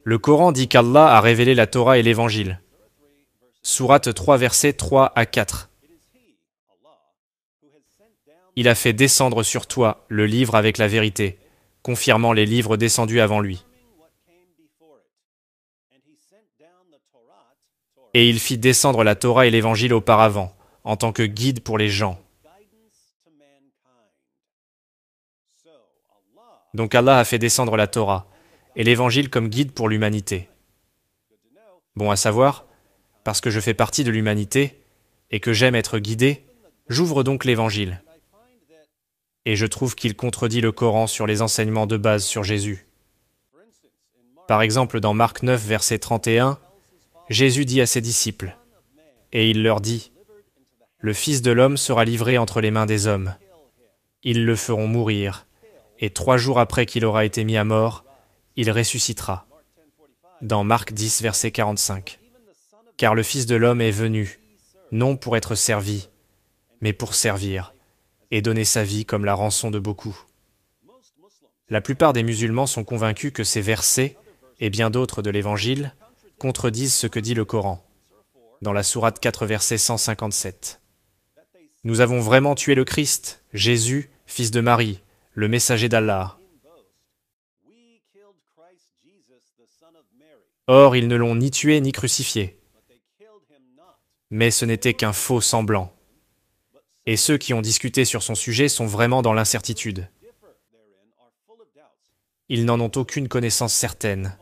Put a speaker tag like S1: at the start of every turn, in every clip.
S1: Le Coran dit qu'Allah a révélé la Torah et l'Évangile. Sourate 3, versets 3 à 4. Il a fait descendre sur toi le livre avec la vérité, confirmant les livres descendus avant lui. Et il fit descendre la Torah et l'Évangile auparavant, en tant que guide pour les gens. Donc Allah a fait descendre la Torah et l'Évangile comme guide pour l'humanité. Bon à savoir, parce que je fais partie de l'humanité et que j'aime être guidé, j'ouvre donc l'Évangile. Et je trouve qu'il contredit le Coran sur les enseignements de base sur Jésus. Par exemple, dans Marc 9, verset 31, Jésus dit à ses disciples, et il leur dit, « Le Fils de l'homme sera livré entre les mains des hommes. Ils le feront mourir, et 3 jours après qu'il aura été mis à mort, il ressuscitera. » Dans Marc 10, verset 45. « Car le Fils de l'homme est venu, non pour être servi, mais pour servir, et donner sa vie comme la rançon de beaucoup. » La plupart des musulmans sont convaincus que ces versets, et bien d'autres de l'Évangile, contredisent ce que dit le Coran, dans la sourate 4, verset 157. Nous avons vraiment tué le Christ, Jésus, fils de Marie, le messager d'Allah. Or, ils ne l'ont ni tué ni crucifié. Mais ce n'était qu'un faux semblant. Et ceux qui ont discuté sur son sujet sont vraiment dans l'incertitude. Ils n'en ont aucune connaissance certaine.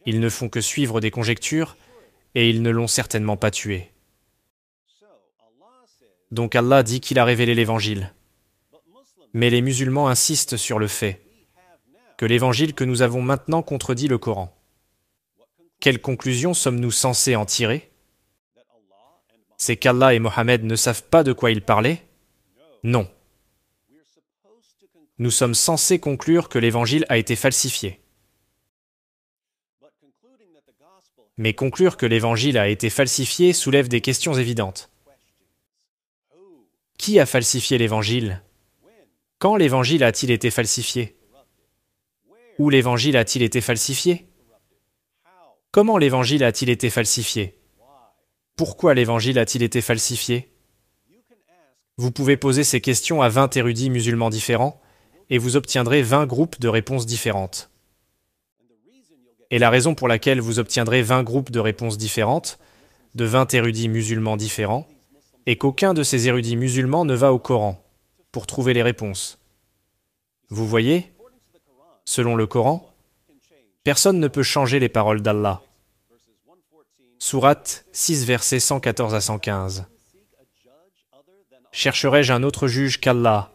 S1: Ils ne font que suivre des conjectures, et ils ne l'ont certainement pas tué. Donc Allah dit qu'il a révélé l'Évangile. Mais les musulmans insistent sur le fait que l'Évangile que nous avons maintenant contredit le Coran. Quelle conclusion sommes-nous censés en tirer? C'est qu'Allah et Mohammed ne savent pas de quoi ils parlaient? Non. Nous sommes censés conclure que l'Évangile a été falsifié. Mais conclure que l'Évangile a été falsifié soulève des questions évidentes. Qui a falsifié l'Évangile? Quand l'Évangile a-t-il été falsifié? Où l'Évangile a-t-il été falsifié? Comment l'Évangile a-t-il été falsifié? Pourquoi l'Évangile a-t-il été falsifié? Vous pouvez poser ces questions à 20 érudits musulmans différents, et vous obtiendrez 20 groupes de réponses différentes. Et la raison pour laquelle vous obtiendrez 20 groupes de réponses différentes, de 20 érudits musulmans différents, est qu'aucun de ces érudits musulmans ne va au Coran pour trouver les réponses. Vous voyez, selon le Coran, personne ne peut changer les paroles d'Allah. Sourate 6, versets 114 à 115. Chercherai-je un autre juge qu'Allah,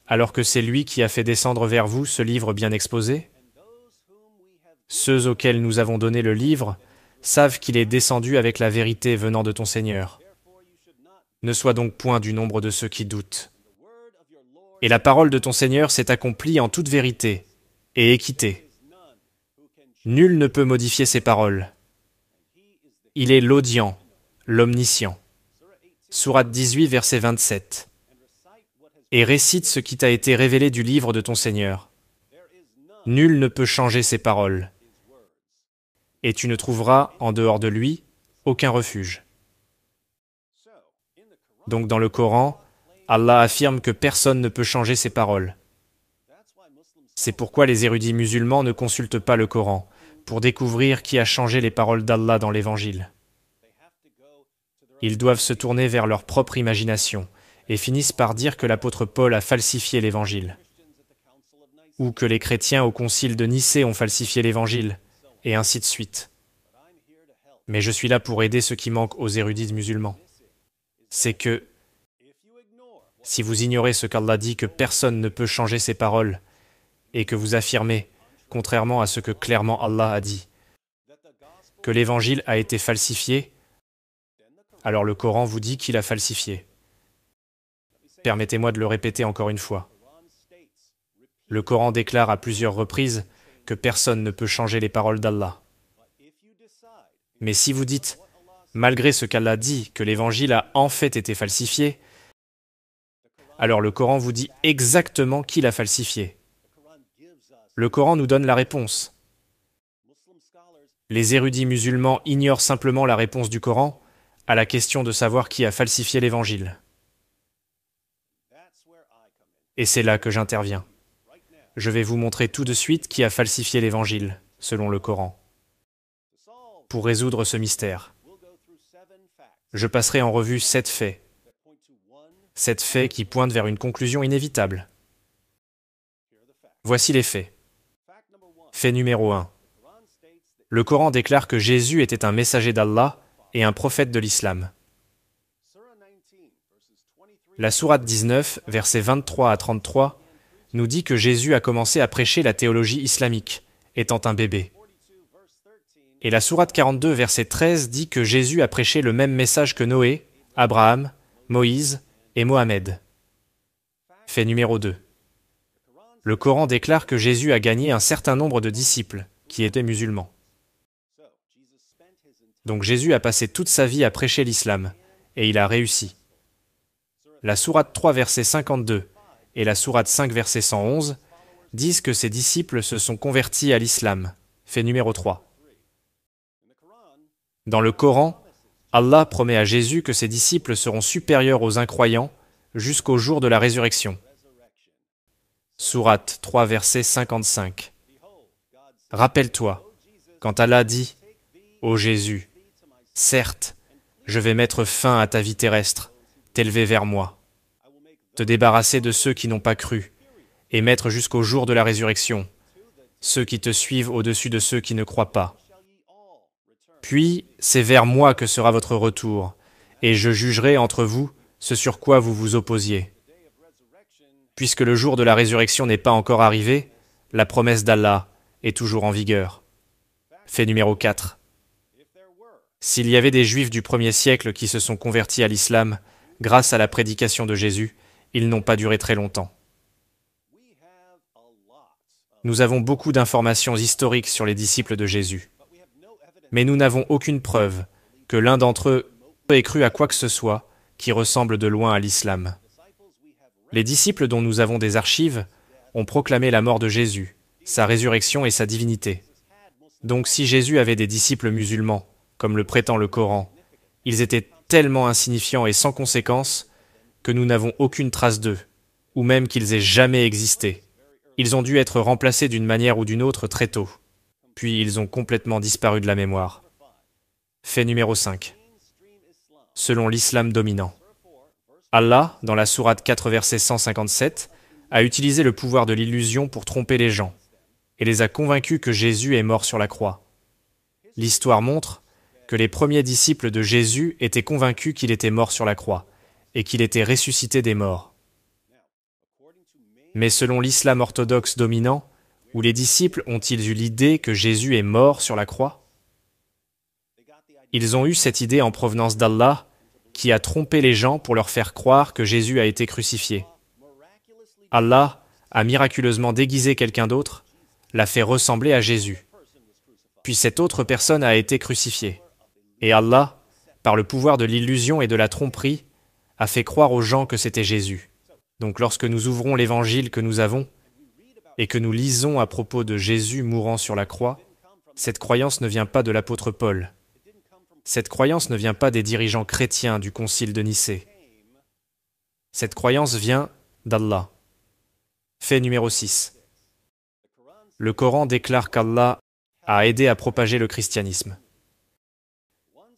S1: alors que c'est lui qui a fait descendre vers vous ce livre bien exposé? Ceux auxquels nous avons donné le livre savent qu'il est descendu avec la vérité venant de ton Seigneur. Ne sois donc point du nombre de ceux qui doutent. Et la parole de ton Seigneur s'est accomplie en toute vérité et équité. Nul ne peut modifier ses paroles. Il est l'audient, l'omniscient. Sourate 18, verset 27. Et récite ce qui t'a été révélé du livre de ton Seigneur. Nul ne peut changer ses paroles. Et tu ne trouveras, en dehors de lui, aucun refuge. Donc dans le Coran, Allah affirme que personne ne peut changer ses paroles. C'est pourquoi les érudits musulmans ne consultent pas le Coran, pour découvrir qui a changé les paroles d'Allah dans l'Évangile. Ils doivent se tourner vers leur propre imagination, et finissent par dire que l'apôtre Paul a falsifié l'Évangile, ou que les chrétiens au concile de Nicée ont falsifié l'Évangile, et ainsi de suite. Mais je suis là pour aider ceux qui manquent aux érudits musulmans. C'est que, si vous ignorez ce qu'Allah dit que personne ne peut changer ses paroles, et que vous affirmez, contrairement à ce que clairement Allah a dit, que l'Évangile a été falsifié, alors le Coran vous dit qu'il a falsifié. Permettez-moi de le répéter encore une fois. Le Coran déclare à plusieurs reprises que personne ne peut changer les paroles d'Allah. Mais si vous dites, malgré ce qu'Allah dit, que l'Évangile a en fait été falsifié, alors le Coran vous dit exactement qui l'a falsifié. Le Coran nous donne la réponse. Les érudits musulmans ignorent simplement la réponse du Coran à la question de savoir qui a falsifié l'Évangile. Et c'est là que j'interviens. Je vais vous montrer tout de suite qui a falsifié l'Évangile, selon le Coran. Pour résoudre ce mystère, je passerai en revue 7 faits. 7 faits qui pointent vers une conclusion inévitable. Voici les faits. Fait numéro 1. Le Coran déclare que Jésus était un messager d'Allah et un prophète de l'islam. La sourate 19, versets 23 à 33, nous dit que Jésus a commencé à prêcher la théologie islamique, étant un bébé. Et la sourate 42, verset 13, dit que Jésus a prêché le même message que Noé, Abraham, Moïse et Mohamed. Fait numéro 2. Le Coran déclare que Jésus a gagné un certain nombre de disciples, qui étaient musulmans. Donc Jésus a passé toute sa vie à prêcher l'islam, et il a réussi. La sourate 3, verset 52, et la sourate 5, verset 111, disent que ses disciples se sont convertis à l'islam. Fait numéro 3. Dans le Coran, Allah promet à Jésus que ses disciples seront supérieurs aux incroyants jusqu'au jour de la résurrection. Sourate 3, verset 55. Rappelle-toi, quand Allah dit « Ô Jésus, certes, je vais mettre fin à ta vie terrestre, t'élever vers moi, te débarrasser de ceux qui n'ont pas cru, et mettre jusqu'au jour de la résurrection ceux qui te suivent au-dessus de ceux qui ne croient pas. Puis, c'est vers moi que sera votre retour, et je jugerai entre vous ce sur quoi vous vous opposiez. Puisque le jour de la résurrection n'est pas encore arrivé, la promesse d'Allah est toujours en vigueur. Fait numéro 4. S'il y avait des Juifs du 1er siècle qui se sont convertis à l'islam grâce à la prédication de Jésus, ils n'ont pas duré très longtemps. Nous avons beaucoup d'informations historiques sur les disciples de Jésus. Mais nous n'avons aucune preuve que l'un d'entre eux ait cru à quoi que ce soit qui ressemble de loin à l'islam. Les disciples dont nous avons des archives ont proclamé la mort de Jésus, sa résurrection et sa divinité. Donc si Jésus avait des disciples musulmans, comme le prétend le Coran, ils étaient tellement insignifiants et sans conséquence que nous n'avons aucune trace d'eux, ou même qu'ils aient jamais existé. Ils ont dû être remplacés d'une manière ou d'une autre très tôt. Puis ils ont complètement disparu de la mémoire. Fait numéro 5. Selon l'islam dominant. Allah, dans la sourate 4, verset 157, a utilisé le pouvoir de l'illusion pour tromper les gens, et les a convaincus que Jésus est mort sur la croix. L'histoire montre que les premiers disciples de Jésus étaient convaincus qu'il était mort sur la croix, et qu'il était ressuscité des morts. Mais selon l'islam orthodoxe dominant, où les disciples ont-ils eu l'idée que Jésus est mort sur la croix? Ils ont eu cette idée en provenance d'Allah, qui a trompé les gens pour leur faire croire que Jésus a été crucifié. Allah a miraculeusement déguisé quelqu'un d'autre, l'a fait ressembler à Jésus. Puis cette autre personne a été crucifiée. Et Allah, par le pouvoir de l'illusion et de la tromperie, a fait croire aux gens que c'était Jésus. Donc lorsque nous ouvrons l'évangile que nous avons, et que nous lisons à propos de Jésus mourant sur la croix, cette croyance ne vient pas de l'apôtre Paul. Cette croyance ne vient pas des dirigeants chrétiens du concile de Nicée. Cette croyance vient d'Allah. Fait numéro 6. Le Coran déclare qu'Allah a aidé à propager le christianisme.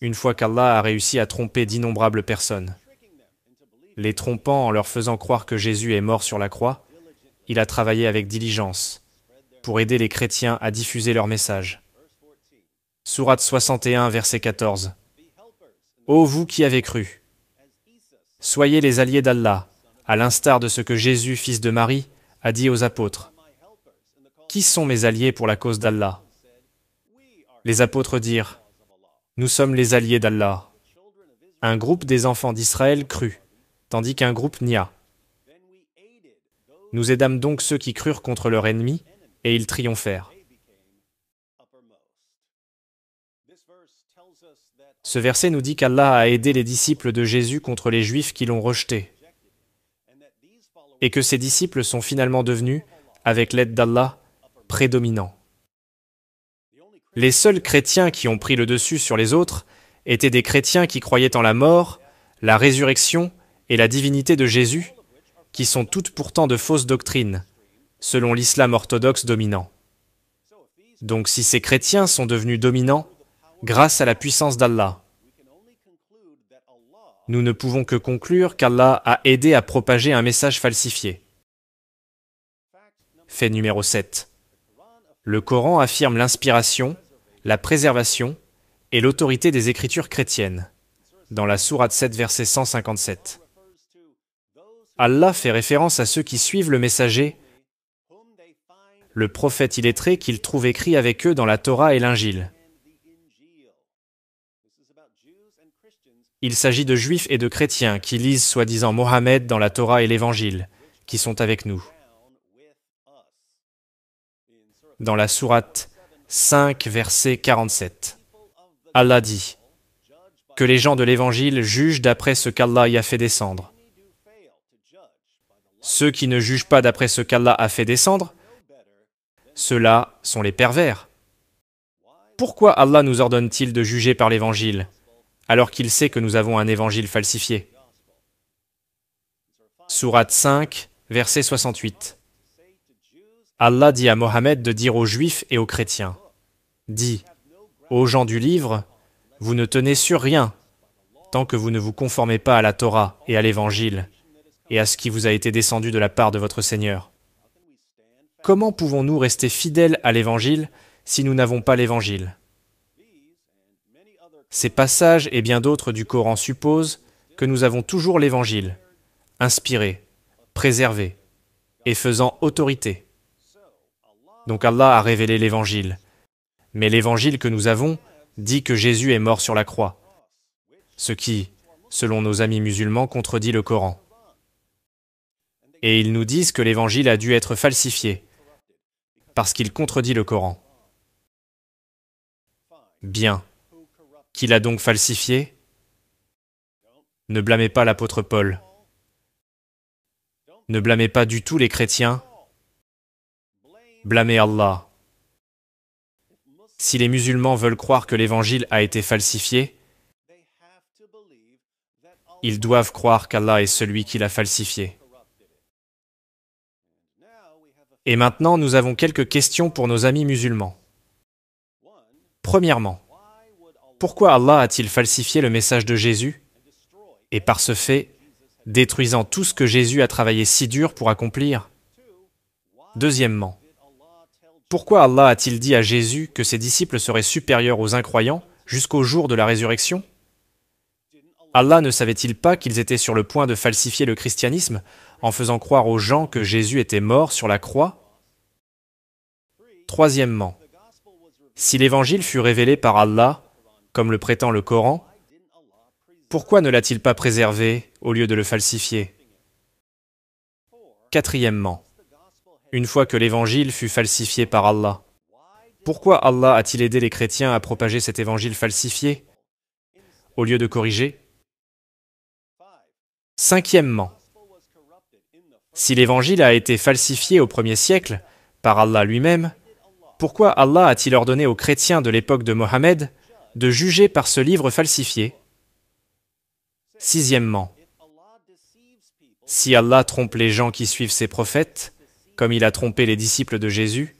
S1: Une fois qu'Allah a réussi à tromper d'innombrables personnes, les trompant en leur faisant croire que Jésus est mort sur la croix, il a travaillé avec diligence pour aider les chrétiens à diffuser leur message. Sourate 61, verset 14. Ô vous qui avez cru, soyez les alliés d'Allah, à l'instar de ce que Jésus, fils de Marie, a dit aux apôtres. Qui sont mes alliés pour la cause d'Allah? Les apôtres dirent, nous sommes les alliés d'Allah. Un groupe des enfants d'Israël crut, tandis qu'un groupe nia. Nous aidâmes donc ceux qui crurent contre leur ennemi, et ils triomphèrent. Ce verset nous dit qu'Allah a aidé les disciples de Jésus contre les Juifs qui l'ont rejeté, et que ces disciples sont finalement devenus, avec l'aide d'Allah, prédominants. Les seuls chrétiens qui ont pris le dessus sur les autres étaient des chrétiens qui croyaient en la mort, la résurrection et la divinité de Jésus, qui sont toutes pourtant de fausses doctrines, selon l'islam orthodoxe dominant. Donc si ces chrétiens sont devenus dominants, grâce à la puissance d'Allah, nous ne pouvons que conclure qu'Allah a aidé à propager un message falsifié. Fait numéro 7. Le Coran affirme l'inspiration, la préservation et l'autorité des écritures chrétiennes, dans la sourate 7, verset 157. Allah fait référence à ceux qui suivent le messager, le prophète illettré qu'ils trouvent écrit avec eux dans la Torah et l'Injil. Il s'agit de juifs et de chrétiens qui lisent soi-disant Mohammed dans la Torah et l'Évangile, qui sont avec nous. Dans la sourate 5, verset 47, Allah dit « Que les gens de l'Évangile jugent d'après ce qu'Allah y a fait descendre. Ceux qui ne jugent pas d'après ce qu'Allah a fait descendre, ceux-là sont les pervers. Pourquoi Allah nous ordonne-t-il de juger par l'Évangile, alors qu'il sait que nous avons un Évangile falsifié ?» Sourate 5, verset 68. Allah dit à Mohammed de dire aux Juifs et aux chrétiens, « Dis, aux gens du livre, vous ne tenez sur rien, tant que vous ne vous conformez pas à la Torah et à l'Évangile, et à ce qui vous a été descendu de la part de votre Seigneur. Comment pouvons-nous rester fidèles à l'Évangile si nous n'avons pas l'Évangile ?» Ces passages et bien d'autres du Coran supposent que nous avons toujours l'Évangile, inspiré, préservé et faisant autorité. Donc Allah a révélé l'Évangile. Mais l'Évangile que nous avons dit que Jésus est mort sur la croix, ce qui, selon nos amis musulmans, contredit le Coran. Et ils nous disent que l'Évangile a dû être falsifié, parce qu'il contredit le Coran. Bien. Qui l'a donc falsifié? Ne blâmez pas l'apôtre Paul. Ne blâmez pas du tout les chrétiens. Blâmez Allah. Si les musulmans veulent croire que l'Évangile a été falsifié, ils doivent croire qu'Allah est celui qui l'a falsifié. Et maintenant, nous avons quelques questions pour nos amis musulmans. Premièrement, pourquoi Allah a-t-il falsifié le message de Jésus et par ce fait, détruisant tout ce que Jésus a travaillé si dur pour accomplir? Deuxièmement, pourquoi Allah a-t-il dit à Jésus que ses disciples seraient supérieurs aux incroyants jusqu'au jour de la résurrection? Allah ne savait-il pas qu'ils étaient sur le point de falsifier le christianisme en faisant croire aux gens que Jésus était mort sur la croix? Troisièmement, si l'Évangile fut révélé par Allah, comme le prétend le Coran, pourquoi ne l'a-t-il pas préservé au lieu de le falsifier? Quatrièmement, une fois que l'Évangile fut falsifié par Allah, pourquoi Allah a-t-il aidé les chrétiens à propager cet Évangile falsifié au lieu de corriger? Cinquièmement, si l'Évangile a été falsifié au 1er siècle par Allah lui-même, pourquoi Allah a-t-il ordonné aux chrétiens de l'époque de Mohammed de juger par ce livre falsifié? Sixièmement, si Allah trompe les gens qui suivent ses prophètes, comme il a trompé les disciples de Jésus,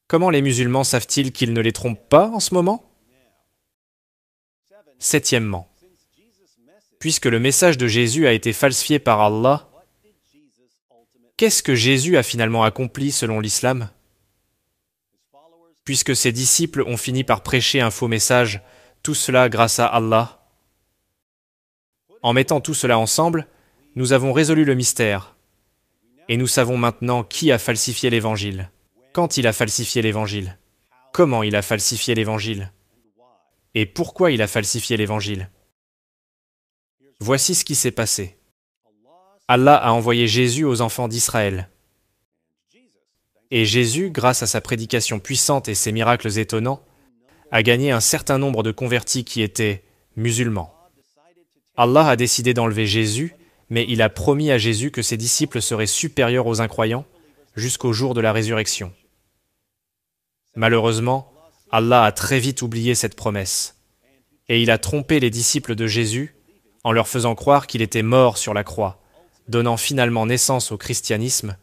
S1: comment les musulmans savent-ils qu'il ne les trompe pas en ce moment? Septièmement, puisque le message de Jésus a été falsifié par Allah, qu'est-ce que Jésus a finalement accompli selon l'islam? Puisque ses disciples ont fini par prêcher un faux message, tout cela grâce à Allah. En mettant tout cela ensemble, nous avons résolu le mystère. Et nous savons maintenant qui a falsifié l'Évangile, quand il a falsifié l'Évangile, comment il a falsifié l'Évangile, et pourquoi il a falsifié l'Évangile. Voici ce qui s'est passé. Allah a envoyé Jésus aux enfants d'Israël. Et Jésus, grâce à sa prédication puissante et ses miracles étonnants, a gagné un certain nombre de convertis qui étaient musulmans. Allah a décidé d'enlever Jésus, mais il a promis à Jésus que ses disciples seraient supérieurs aux incroyants jusqu'au jour de la résurrection. Malheureusement, Allah a très vite oublié cette promesse. Et il a trompé les disciples de Jésus en leur faisant croire qu'il était mort sur la croix, donnant finalement naissance au christianisme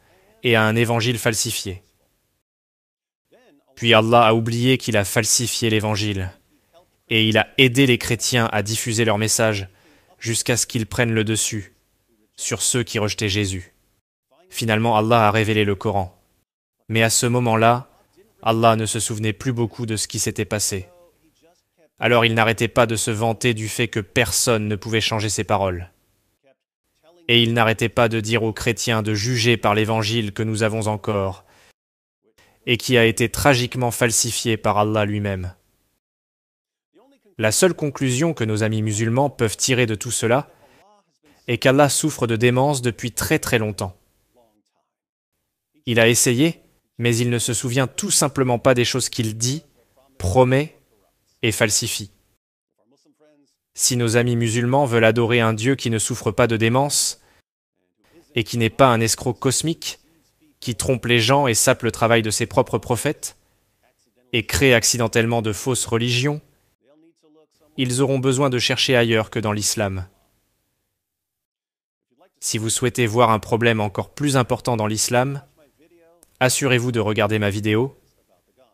S1: et à un évangile falsifié. Puis Allah a oublié qu'il a falsifié l'évangile, et il a aidé les chrétiens à diffuser leur message jusqu'à ce qu'ils prennent le dessus sur ceux qui rejetaient Jésus. Finalement, Allah a révélé le Coran. Mais à ce moment-là, Allah ne se souvenait plus beaucoup de ce qui s'était passé. Alors il n'arrêtait pas de se vanter du fait que personne ne pouvait changer ses paroles. Et il n'arrêtait pas de dire aux chrétiens de juger par l'évangile que nous avons encore, et qui a été tragiquement falsifié par Allah lui-même. La seule conclusion que nos amis musulmans peuvent tirer de tout cela est qu'Allah souffre de démence depuis très très longtemps. Il a essayé, mais il ne se souvient tout simplement pas des choses qu'il dit, promet et falsifie. Si nos amis musulmans veulent adorer un Dieu qui ne souffre pas de démence et qui n'est pas un escroc cosmique, qui trompe les gens et sape le travail de ses propres prophètes et crée accidentellement de fausses religions, ils auront besoin de chercher ailleurs que dans l'islam. Si vous souhaitez voir un problème encore plus important dans l'islam, assurez-vous de regarder ma vidéo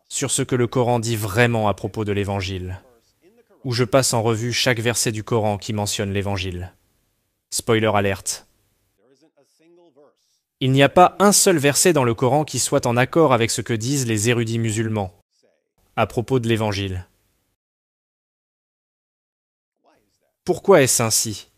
S1: sur ce que le Coran dit vraiment à propos de l'Évangile, où je passe en revue chaque verset du Coran qui mentionne l'Évangile. Spoiler alerte. Il n'y a pas un seul verset dans le Coran qui soit en accord avec ce que disent les érudits musulmans à propos de l'Évangile. Pourquoi est-ce ainsi ?